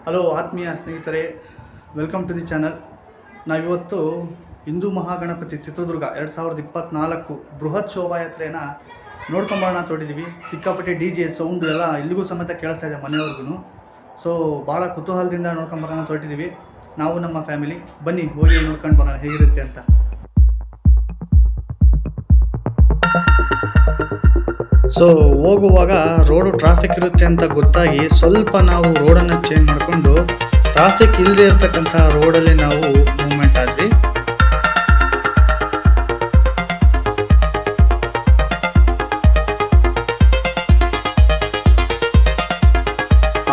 Hello ಆತ್ಮೀಯ ಸ್ನೇಹಿತರೆ, welcome to the channel. ನಾವಿವತ್ತು ಹಿಂದೂ ಮಹಾಗಣಪತಿ ಚಿತ್ರದುರ್ಗ 2024 ಬೃಹತ್ ಶೋಭಾಯಾತ್ರೆಯನ್ನು ನೋಡ್ಕೊಂಬರೋಣ ತೊಡಿದ್ದೀವಿ. ಸಿಕ್ಕಾಪಟ್ಟೆ DJ ಸೌಂಡು ಎಲ್ಲ ಇಲ್ಲಿಗೂ ಸಮೇತ ಕೇಳಿಸ್ತಾ ಇದೆ ಮನೆಯವ್ರಿಗೂ. ಸೊ ಭಾಳ ಕುತೂಹಲದಿಂದ ನೋಡ್ಕೊಂಬರೋಣ ತೊಟ್ಟಿದ್ದೀವಿ ನಾವು ನಮ್ಮ ಫ್ಯಾಮಿಲಿ. ಬನ್ನಿ ಹೋಗಿ ನೋಡ್ಕೊಂಡು ಬರೋಣ ಹೇಗಿರುತ್ತೆ ಅಂತ. ಸೊ ಹೋಗುವಾಗ ರೋಡು ಟ್ರಾಫಿಕ್ ಇರುತ್ತೆ ಅಂತ ಗೊತ್ತಾಗಿ ಸ್ವಲ್ಪ ನಾವು ರೋಡನ್ನು ಚೇಂಜ್ ಮಾಡಿಕೊಂಡು ಟ್ರಾಫಿಕ್ ಇಲ್ಲದೆ ಇರತಕ್ಕಂಥ ರೋಡಲ್ಲಿ ನಾವು ಮೂವ್ಮೆಂಟ್ ಆದ್ವಿ.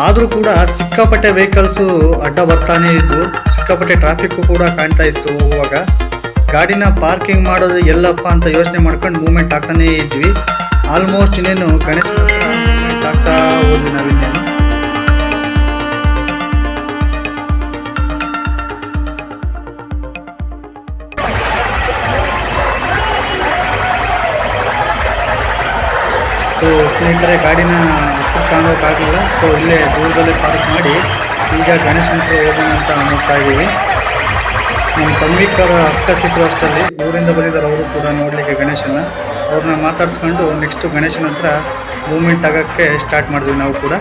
ಆದರೂ ಕೂಡ ಸಿಕ್ಕಾಪಟ್ಟೆ ವೆಹಿಕಲ್ಸು ಅಡ್ಡ ಬರ್ತಾನೆ ಇದ್ವು. ಸಿಕ್ಕಾಪಟ್ಟೆ ಟ್ರಾಫಿಕ್ಕು ಕೂಡ ಕಾಣ್ತಾ ಇತ್ತು. ಹೋಗುವಾಗ ಗಾಡಿನ ಪಾರ್ಕಿಂಗ್ ಮಾಡೋದು ಎಲ್ಲಪ್ಪ ಅಂತ ಯೋಚನೆ ಮಾಡ್ಕೊಂಡು ಮೂವ್ಮೆಂಟ್ ಆಗ್ತಾನೇ ಇದ್ವಿ. ಆಲ್ಮೋಸ್ಟ್ ಇನ್ನೇನು ಗಣೇಶ ಮೂವ್ಮೆಂಟ್ ಆಗ್ತಾ ಹೋದ್ವಿ ನಾವಿನ್ನೇನು. ಸೊ ಸ್ನೇಹಿತರೆ, ಗಾಡಿನ ಹತ್ತಿರ ತಗೊಂಡೋಕ್ಕಾಗಲಿಲ್ಲ. ಸೊ ಇಲ್ಲೇ ದೂರದಲ್ಲೇ ಪಾರ್ಕ್ ಮಾಡಿ ಈಗ ಗಣೇಶನ ಹತ್ರ ಹೋಗೋಣ ಅಂತ ನೋಡ್ತಾ ಇದ್ದೀವಿ. ನಮ್ಮ ತಂಬಿಕರ ಅಕ್ಕ ಸಿಕ್ಕರು ಅಷ್ಟರಲ್ಲಿ ಊರಿಂದ ಬಂದಿದ್ದಾರೆ ಅವರು ಕೂಡ ನೋಡಲಿಕ್ಕೆ ಗಣೇಶನ. ಅವ್ರನ್ನ ಮಾತಾಡಿಸ್ಕೊಂಡು ನೆಕ್ಸ್ಟು ಗಣೇಶನ ಹತ್ರ ಮೂವ್ಮೆಂಟ್ ಆಗೋಕ್ಕೆ ಸ್ಟಾರ್ಟ್ ಮಾಡಿದ್ವಿ ನಾವು ಕೂಡ.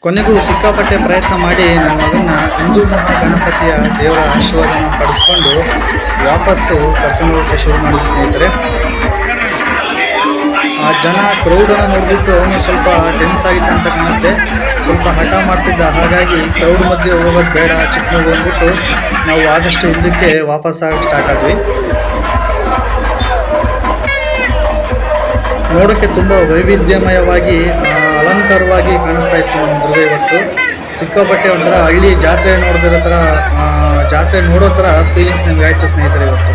ಕೊನೆಗೂ ಸಿಕ್ಕಾಪಟ್ಟೆ ಪ್ರಯತ್ನ ಮಾಡಿ ನಾವು ಅದನ್ನು ಹಿಂದೂ ಮಹಾಗಣಪತಿಯ ದೇವರ ಆಶೀರ್ವಾದನ ಪಡಿಸ್ಕೊಂಡು ವಾಪಸ್ಸು ಕರ್ಕೊಂಡು ಹೋಗೋಕ್ಕೆ ಶುರು ಮಾಡಿದ್ವಿ ಸ್ನೇಹಿತರೆ. ಆ ಜನ ಕ್ರೌಡನ್ನು ನೋಡಿಬಿಟ್ಟು ಅವನು ಸ್ವಲ್ಪ ಟೆನ್ಸ್ ಆಗಿತ್ತು ಅಂತ ಕಾಣುತ್ತೆ. ಸ್ವಲ್ಪ ಹಠ ಮಾಡ್ತಿದ್ದ. ಹಾಗಾಗಿ ಕ್ರೌಡ್ ಮಧ್ಯೆ ಹೋಗೋದು ಬೇಡ, ಚಿಕ್ಕ ಮಗು ಅಂದ್ಬಿಟ್ಟು ನಾವು ಆದಷ್ಟು ಹಿಂದಕ್ಕೆ ವಾಪಸ್ ಆಗೋಕ್ಕೆ ಸ್ಟಾರ್ಟ್ ಆದ್ವಿ. ನೋಡೋಕ್ಕೆ ತುಂಬ ವೈವಿಧ್ಯಮಯವಾಗಿ ಅಲಂಕಾರವಾಗಿ ಕಾಣಿಸ್ತಾ ಇತ್ತು ನಮ್ಮ ದುರ್ಗ ಇವತ್ತು. ಸಿಕ್ಕಾಪಟ್ಟೆ ಒಂಥರ ಹಳ್ಳಿ ಜಾತ್ರೆ ನೋಡಿದಿರೋ ಥರ, ಜಾತ್ರೆ ನೋಡೋ ಥರ ಫೀಲಿಂಗ್ಸ್ ನಮಗೆ ಆಯಿತು ಸ್ನೇಹಿತರೆ ಇವತ್ತು.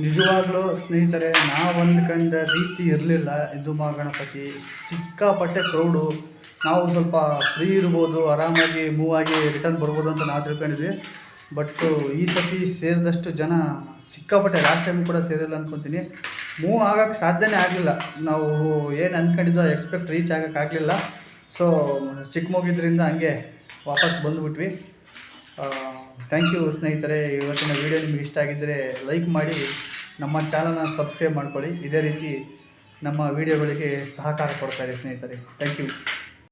ನಿಜವಾಗ್ಲೂ ಸ್ನೇಹಿತರೆ, ನಾವು ಅಂದ್ಕೊಂಡ ರೀತಿ ಇರಲಿಲ್ಲ ಹಿಂದೂ ಮಹಾಗಣಪತಿ. ಸಿಕ್ಕಾಪಟ್ಟೆ ಕ್ರೌಡು. ನಾವು ಸ್ವಲ್ಪ ಫ್ರೀ ಇರ್ಬೋದು, ಆರಾಮಾಗಿ ಮೂವ್ ಆಗಿ ರಿಟರ್ನ್ ಬರ್ಬೋದು ಅಂತ ನಾವು ತಿಳ್ಕೊಂಡಿದ್ವಿ. ಬಟ್ ಈ ಸತಿ ಸೇರಿದಷ್ಟು ಜನ ಸಿಕ್ಕಾಪಟ್ಟೆ. ಲಾಸ್ಟ್ ಟೈಮ್ ಕೂಡ ಸೇರಿಲ್ಲ ಅಂದ್ಕೊತೀನಿ. ಮೂವ್ ಆಗೋಕ್ಕೆ ಸಾಧ್ಯನೇ ಆಗಲಿಲ್ಲ. ನಾವು ಏನು ಅಂದ್ಕೊಂಡಿದ್ದೋ ಎಕ್ಸ್ಪೆಕ್ಟ್ ರೀಚ್ ಆಗೋಕ್ಕಾಗಲಿಲ್ಲ. ಸೊ ಚಿಕ್ಕ ಮಗಿದ್ರಿಂದ ಹಂಗೆ ವಾಪಸ್ ಬಂದುಬಿಟ್ವಿ. ಥ್ಯಾಂಕ್ ಯು ಸ್ನೇಹಿತರೆ. ಇವತ್ತಿನ ವೀಡಿಯೋ ನಿಮಗೆ ಇಷ್ಟ ಆಗಿದ್ದರೆ ಲೈಕ್ ಮಾಡಿ, ನಮ್ಮ ಚಾನಲ್ನ ಸಬ್ಸ್ಕ್ರೈಬ್ ಮಾಡ್ಕೊಳ್ಳಿ. ಇದೇ ರೀತಿ ನಮ್ಮ ವೀಡಿಯೋಗಳಿಗೆ ಸಹಕಾರ ಕೊಡ್ತಾರೆ ಸ್ನೇಹಿತರೆ. Thank you.